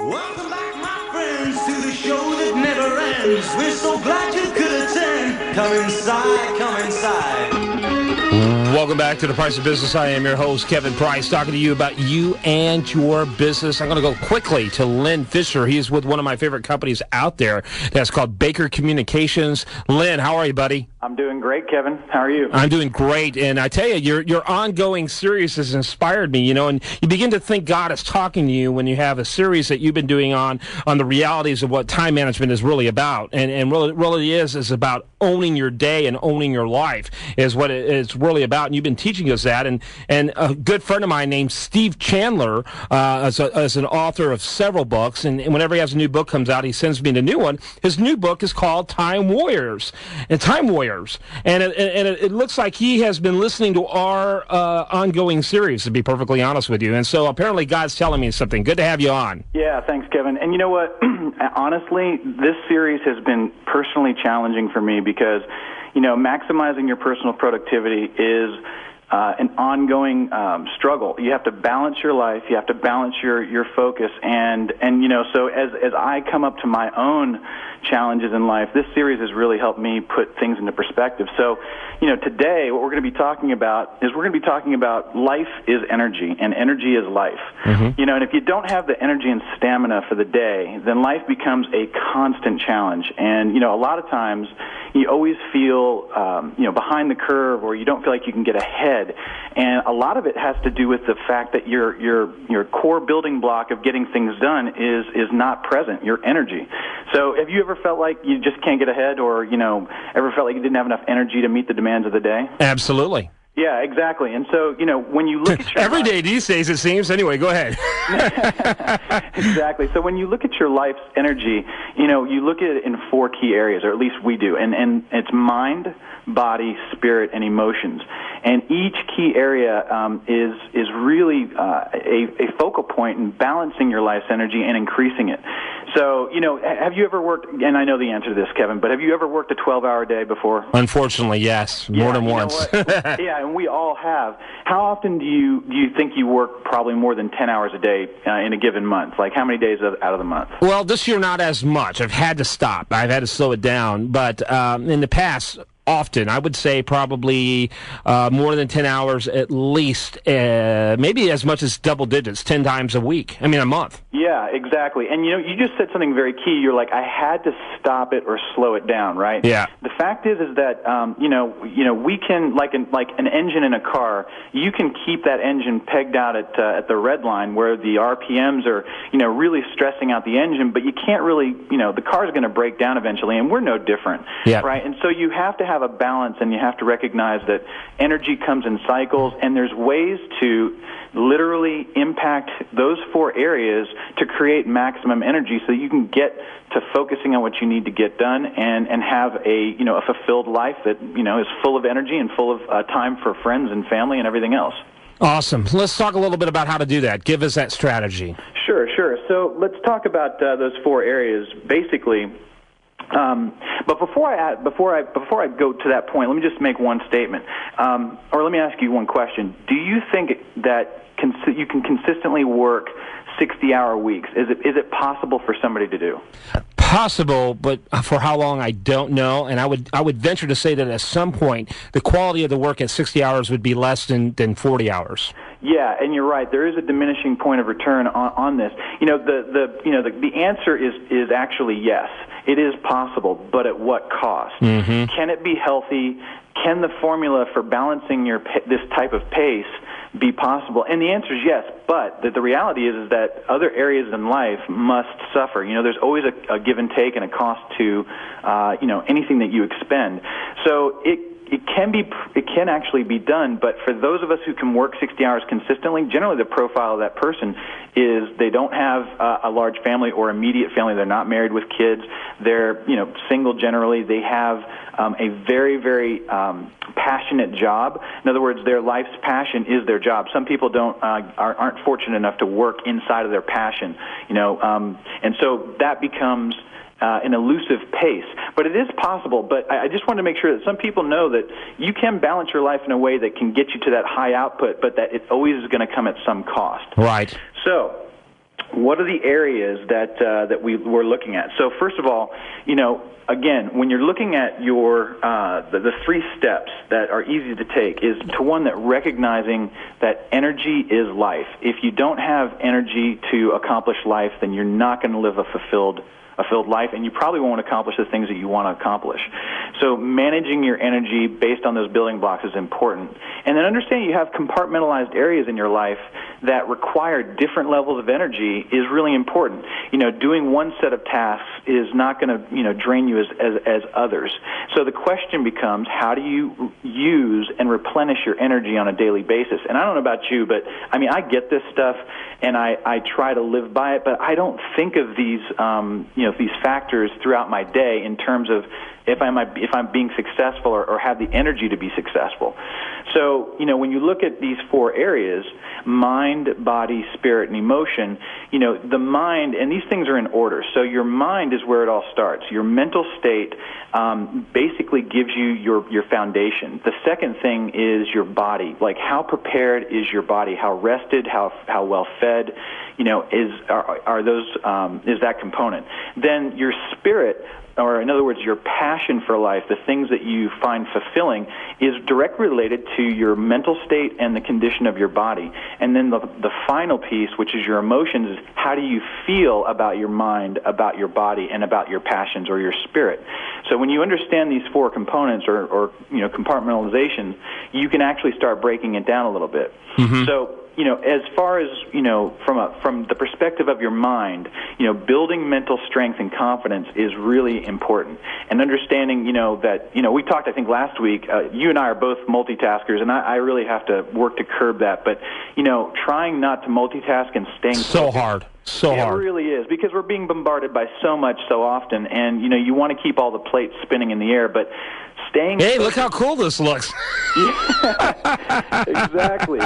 Welcome back, my friends, to the show that never ends. We're so glad you could attend. Come inside, come inside. Welcome back to The Price of Business. I am your host, Kevin Price, talking to you about you and your business. I'm going to go quickly to Lynn Fisher. He is with one of my favorite companies out there. That's called Baker Communications. Lynn, how are you, buddy? I'm doing great, Kevin. How are you? I'm doing great, and I tell you, your ongoing series has inspired me, you know, and you begin to think God is talking to you when you have a series that you've been doing on the realities of what time management is really about, and really is about owning your day and owning your life is what it's really about, and you've been teaching us that, and a good friend of mine named Steve Chandler, as an author of several books, and whenever he has a new book comes out, he sends me the new one. His new book is called Time Warriors, and it looks like he has been listening to our ongoing series, to be perfectly honest with you. And so apparently God's telling me something. Good to have you on. Yeah, thanks, Kevin. And you know what? Honestly, this series has been personally challenging for me because, you know, maximizing your personal productivity is an ongoing struggle. You have to balance your life. You have to balance your focus. And you know, so as I come up to my own challenges in life, this series has really helped me put things into perspective. So, you know, today what we're going to be talking about life is energy, and energy is life. Mm-hmm. You know, and if you don't have the energy and stamina for the day, then life becomes a constant challenge. And, you know, a lot of times you always feel, you know, behind the curve, or you don't feel like you can get ahead. And a lot of it has to do with the fact that your core building block of getting things done is not present, your energy. So have you ever felt like you just can't get ahead, or, you know, ever felt like you didn't have enough energy to meet the demands of the day? Absolutely. Yeah, exactly. And so, you know, when you look at your every day these days, it seems. Anyway, go ahead. Exactly. So when you look at your life's energy, you know, you look at it in four key areas, or at least we do, and it's mind, body, spirit, and emotions. And each key area is really a focal point in balancing your life's energy and increasing it. So, you know, have you ever worked, and I know the answer to this, Kevin, but have you ever worked a 12-hour day before? Unfortunately, yes. More than once. Yeah, and we all have. How often do you think you work probably more than 10 hours a day in a given month? Like, how many days out of the month? Well, this year not as much. I've had to stop. I've had to slow it down. But in the past, often, I would say probably more than 10 hours at least, maybe as much as double digits, 10 times a week. I mean, a month. Yeah, exactly. And, you know, you just said something very key. You're like, I had to stop it or slow it down, right? Yeah. The fact is that, you know, we can, like an engine in a car, you can keep that engine pegged out at the red line where the RPMs are, you know, really stressing out the engine, but you can't really, you know, the car's going to break down eventually, and we're no different, right? And so you have to have a balance, and you have to recognize that energy comes in cycles, and there's ways to literally impact those four areas to create maximum energy so that you can get to focusing on what you need to get done and have a fulfilled life that, you know, is full of energy and full of time for friends and family and everything else. Awesome. Let's talk a little bit about how to do that. Give us that strategy. Sure. So let's talk about those four areas. Basically, but before I go to that point, let me just make one statement, or let me ask you one question. Do you think that you can consistently work 60-hour weeks? Is it possible for somebody to do? Possible, but for how long, I don't know. And I would venture to say that at some point, the quality of the work at 60 hours would be less than 40 hours. Yeah, and you're right. There is a diminishing point of return on this. You know, the answer is actually yes. It is possible, but at what cost? Mm-hmm. Can it be healthy? Can the formula for balancing this type of pace be possible? And the answer is yes, but the reality is that other areas in life must suffer. You know, there's always a give and take and a cost to, you know, anything that you expend. So it can actually be done, but for those of us who can work 60 hours consistently, generally the profile of that person is they don't have a large family or immediate family. They're not married with kids. They're, you know, single generally. They have a very, very passionate job. In other words, their life's passion is their job. Some people aren't fortunate enough to work inside of their passion, you know, and so that becomes an elusive pace. But it is possible. But I just want to make sure that some people know that you can balance your life in a way that can get you to that high output, but that it always is going to come at some cost. Right. So what are the areas that we're looking at? So first of all, again, when you're looking at your the 3 steps that are easy to take is to one that recognizing that energy is life. If you don't have energy to accomplish life, then you're not going to live a fulfilled life, and you probably won't accomplish the things that you want to accomplish. So managing your energy based on those building blocks is important. And then understanding you have compartmentalized areas in your life that require different levels of energy is really important. Doing one set of tasks is not going to, drain you as others. So the question becomes, how do you use and replenish your energy on a daily basis? And I don't know about you, but I get this stuff and I try to live by it, but I don't think of these, these factors throughout my day in terms of if I'm being successful or have the energy to be successful. So, when you look at these 4 areas, mind, body, spirit, and emotion, the mind, and these things are in order. So your mind is where it all starts. Your mental state basically gives you your foundation. The second thing is your body. Like, how prepared is your body? How rested? How well fed? Is that component? Then your spirit, or in other words, your passion for life, the things that you find fulfilling, is directly related to your mental state and the condition of your body. And then the final piece, which is your emotions, is how do you feel about your mind, about your body, and about your passions or your spirit. So when you understand these 4 components or compartmentalizations, you can actually start breaking it down a little bit. Mm-hmm. So, as far as, from the perspective of your mind, building mental strength and confidence is really important. And understanding, that, we talked, I think, last week, you and I are both multitaskers, and I really have to work to curb that. But, trying not to multitask and staying so hard. So hard. It really is, because we're being bombarded by so much so often, and, you want to keep all the plates spinning in the air, but staying... Hey, look how cool this looks. Yeah, exactly.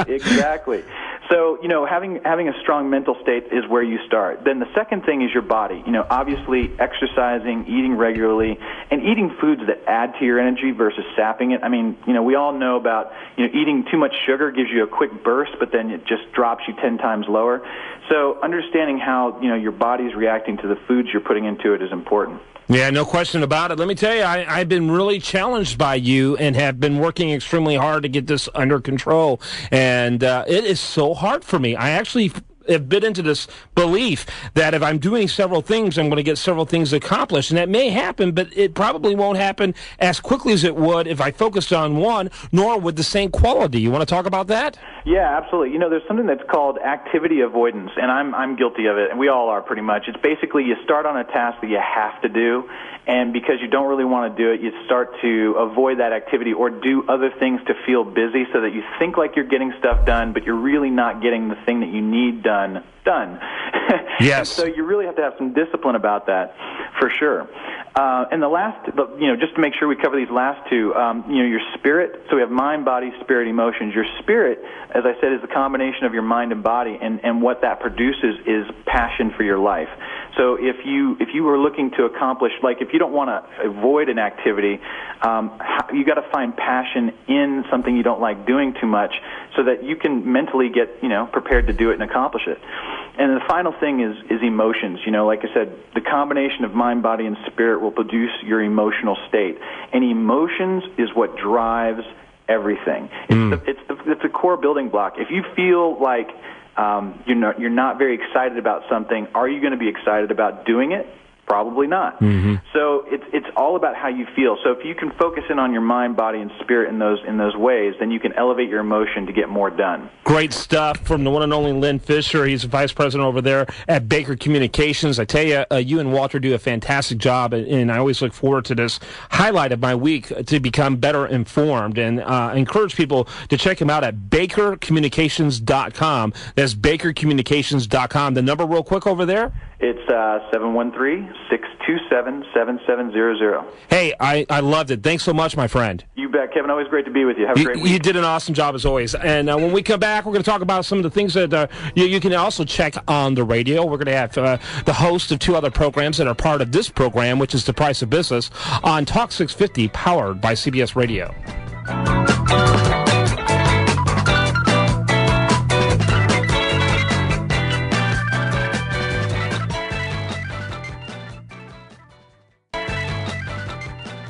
So, having a strong mental state is where you start. Then the second thing is your body. Obviously exercising, eating regularly, and eating foods that add to your energy versus sapping it. We all know about, eating too much sugar gives you a quick burst, but then it just drops you 10 times lower. So understanding how, your body's reacting to the foods you're putting into it is important. Yeah, no question about it. Let me tell you, I've been really challenged by you and have been working extremely hard to get this under control. And it is so hard for me. I actually have bit into this belief that if I'm doing several things, I'm going to get several things accomplished. And that may happen, but it probably won't happen as quickly as it would if I focused on one, nor with the same quality. You want to talk about that? Yeah, absolutely. There's something that's called activity avoidance, and I'm guilty of it, and we all are pretty much. It's basically you start on a task that you have to do, and because you don't really want to do it, you start to avoid that activity or do other things to feel busy so that you think like you're getting stuff done, but you're really not getting the thing that you need done. Yes. So you really have to have some discipline about that, for sure. And the last, just to make sure we cover these last 2, your spirit. So we have mind, body, spirit, emotions. Your spirit, as I said, is the combination of your mind and body, and what that produces is passion for your life. So if you were looking to accomplish, like if you don't want to avoid an activity, you got to find passion in something you don't like doing too much, so that you can mentally get prepared to do it and accomplish it. And the final thing is emotions. Like I said, the combination of mind, body, and spirit will produce your emotional state. And emotions is what drives everything. It's the core building block. If you feel like you're not very excited about something, are you going to be excited about doing it? Probably not. Mm-hmm. So it's all about how you feel. So if you can focus in on your mind, body, and spirit in those ways, then you can elevate your emotion to get more done. Great stuff from the one and only Len Fisher. He's the vice president over there at Baker Communications. I tell you, you and Walter do a fantastic job, and I always look forward to this highlight of my week to become better informed. And I encourage people to check him out at BakerCommunications.com. That's BakerCommunications.com. The number real quick over there? It's 713-627-7700. Hey, I loved it. Thanks so much, my friend. You bet, Kevin. Always great to be with you. Have a great week. You did an awesome job, as always. And when we come back, we're going to talk about some of the things that you can also check on the radio. We're going to have the host of 2 other programs that are part of this program, which is The Price of Business, on Talk 650, powered by CBS Radio.